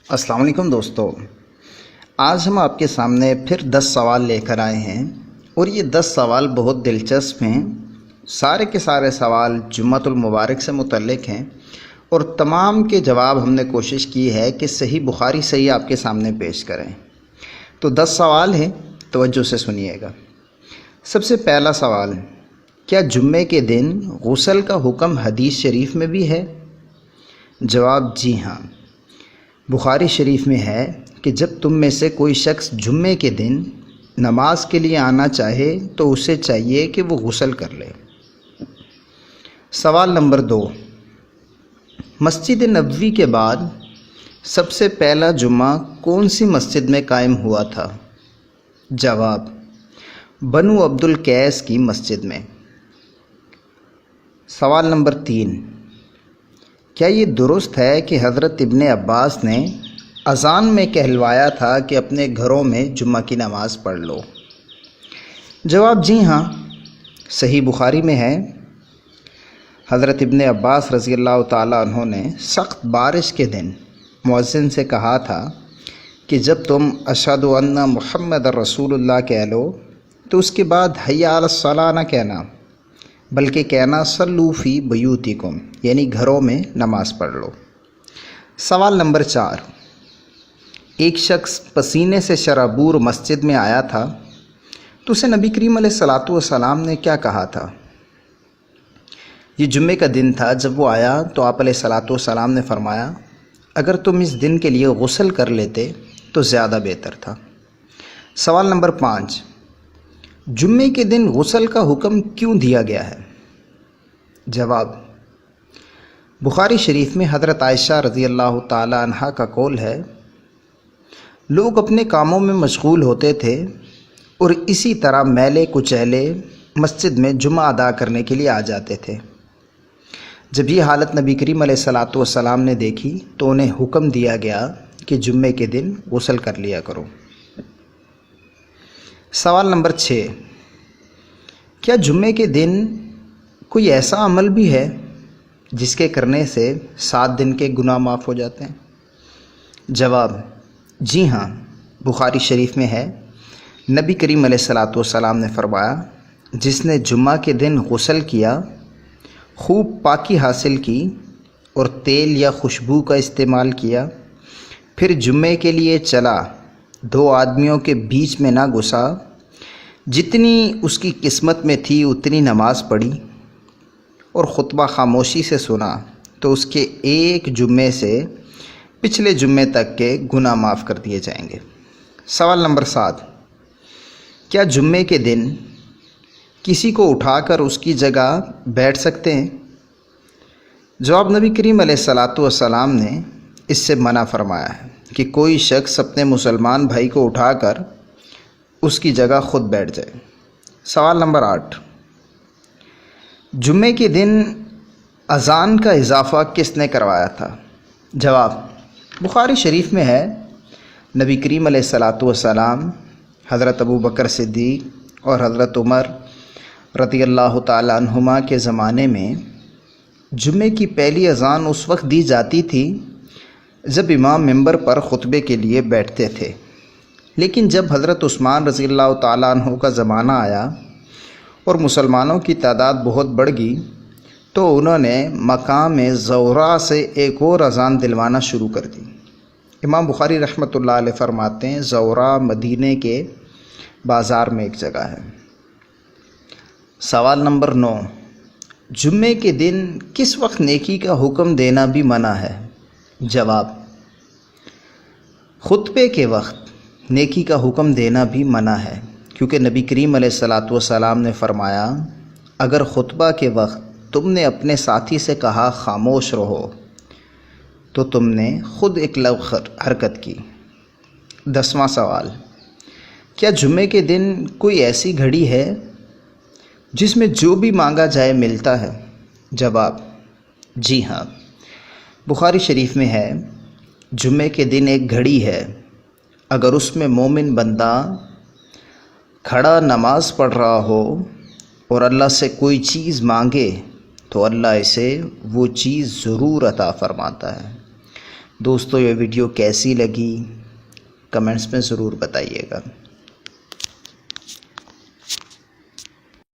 السلام علیکم دوستو، آج ہم آپ کے سامنے پھر 10 سوال لے کر آئے ہیں اور یہ 10 سوال بہت دلچسپ ہیں۔ سارے کے سارے سوال جمعۃ المبارک سے متعلق ہیں اور تمام کے جواب ہم نے کوشش کی ہے کہ صحیح بخاری صحیح آپ کے سامنے پیش کریں۔ تو 10 سوال ہیں، توجہ سے سنیے گا۔ سب سے پہلا سوال، کیا جمعے کے دن غسل کا حکم حدیث شریف میں بھی ہے؟ جواب جی ہاں، بخاری شریف میں ہے کہ جب تم میں سے کوئی شخص جمعے کے دن نماز کے لیے آنا چاہے تو اسے چاہیے کہ وہ غسل کر لے۔ سوال نمبر 2، مسجد نبوی کے بعد سب سے پہلا جمعہ کون سی مسجد میں قائم ہوا تھا؟ جواب، بنو عبد القیس کی مسجد میں۔ سوال نمبر 3، کیا یہ درست ہے کہ حضرت ابن عباس نے اذان میں کہلوایا تھا کہ اپنے گھروں میں جمعہ کی نماز پڑھ لو؟ جواب جی ہاں، صحیح بخاری میں ہے۔ حضرت ابن عباس رضی اللہ تعالیٰ عنہ نے سخت بارش کے دن مؤذن سے کہا تھا کہ جب تم اشہد ان محمد رسول اللہ کہہ لو تو اس کے بعد حی علی الصلاۃ نہ کہنا، بلکہ کہنا صلوا فی بیوتکم، یعنی گھروں میں نماز پڑھ لو۔ سوال نمبر 4، ایک شخص پسینے سے شرابور مسجد میں آیا تھا تو اسے نبی کریم علیہ الصلاۃ والسلام نے کیا کہا تھا؟ یہ جمعے کا دن تھا۔ جب وہ آیا تو آپ علیہ الصلاۃ والسلام نے فرمایا، اگر تم اس دن کے لیے غسل کر لیتے تو زیادہ بہتر تھا۔ سوال نمبر 5، جمعے کے دن غسل کا حکم کیوں دیا گیا ہے؟ جواب، بخاری شریف میں حضرت عائشہ رضی اللہ تعالی عنہا کا قول ہے، لوگ اپنے کاموں میں مشغول ہوتے تھے اور اسی طرح میلے کچیلے مسجد میں جمعہ ادا کرنے کے لیے آ جاتے تھے۔ جب یہ حالت نبی کریم علیہ الصلاۃ والسلام نے دیکھی تو انہیں حکم دیا گیا کہ جمعے کے دن غسل کر لیا کرو۔ سوال نمبر 6، کیا جمعے کے دن کوئی ایسا عمل بھی ہے جس کے کرنے سے 7 دن کے گناہ معاف ہو جاتے ہیں؟ جواب، جی ہاں، بخاری شریف میں ہے، نبی کریم علیہ الصلاۃ والسلام نے فرمایا، جس نے جمعہ کے دن غسل کیا، خوب پاکی حاصل کی اور تیل یا خوشبو کا استعمال کیا، پھر جمعے کے لیے چلا، 2 آدمیوں کے بیچ میں نہ گھسا، جتنی اس کی قسمت میں تھی اتنی نماز پڑھی اور خطبہ خاموشی سے سنا، تو اس کے ایک جمعے سے پچھلے جمعے تک کے گناہ معاف کر دیے جائیں گے۔ سوال نمبر 7، کیا جمعے کے دن کسی کو اٹھا کر اس کی جگہ بیٹھ سکتے ہیں؟ جواب، نبی کریم علیہ الصلاۃ والسلام نے اس سے منع فرمایا ہے کہ کوئی شخص اپنے مسلمان بھائی کو اٹھا کر اس کی جگہ خود بیٹھ جائے۔ سوال نمبر 8، جمعے کے دن اذان کا اضافہ کس نے کروایا تھا؟ جواب، بخاری شریف میں ہے، نبی کریم علیہ الصلاۃ والسلام، حضرت ابو بکر صدیق اور حضرت عمر رضی اللہ تعالی عنہما کے زمانے میں جمعے کی پہلی اذان اس وقت دی جاتی تھی جب امام ممبر پر خطبے کے لیے بیٹھتے تھے، لیکن جب حضرت عثمان رضی اللہ تعالیٰ عنہ کا زمانہ آیا اور مسلمانوں کی تعداد بہت بڑھ گئی تو انہوں نے مقام زورا سے ایک اور اذان دلوانا شروع کر دی۔ امام بخاری رحمۃ اللہ علیہ فرماتے ہیں، زورا مدینے کے بازار میں ایک جگہ ہے۔ سوال نمبر 9، جمعے کے دن کس وقت نیکی کا حکم دینا بھی منع ہے؟ جواب، خطبے کے وقت نیکی کا حکم دینا بھی منع ہے، کیونکہ نبی کریم علیہ الصلاۃ والسلام نے فرمایا، اگر خطبہ کے وقت تم نے اپنے ساتھی سے کہا خاموش رہو تو تم نے خود ایک لغو حرکت کی۔ 10واں سوال، کیا جمعے کے دن کوئی ایسی گھڑی ہے جس میں جو بھی مانگا جائے ملتا ہے؟ جواب، جی ہاں، بخاری شریف میں ہے، جمعے کے دن ایک گھڑی ہے، اگر اس میں مومن بندہ کھڑا نماز پڑھ رہا ہو اور اللہ سے کوئی چیز مانگے تو اللہ اسے وہ چیز ضرور عطا فرماتا ہے۔ دوستو یہ ویڈیو کیسی لگی کمنٹس میں ضرور بتائیے گا۔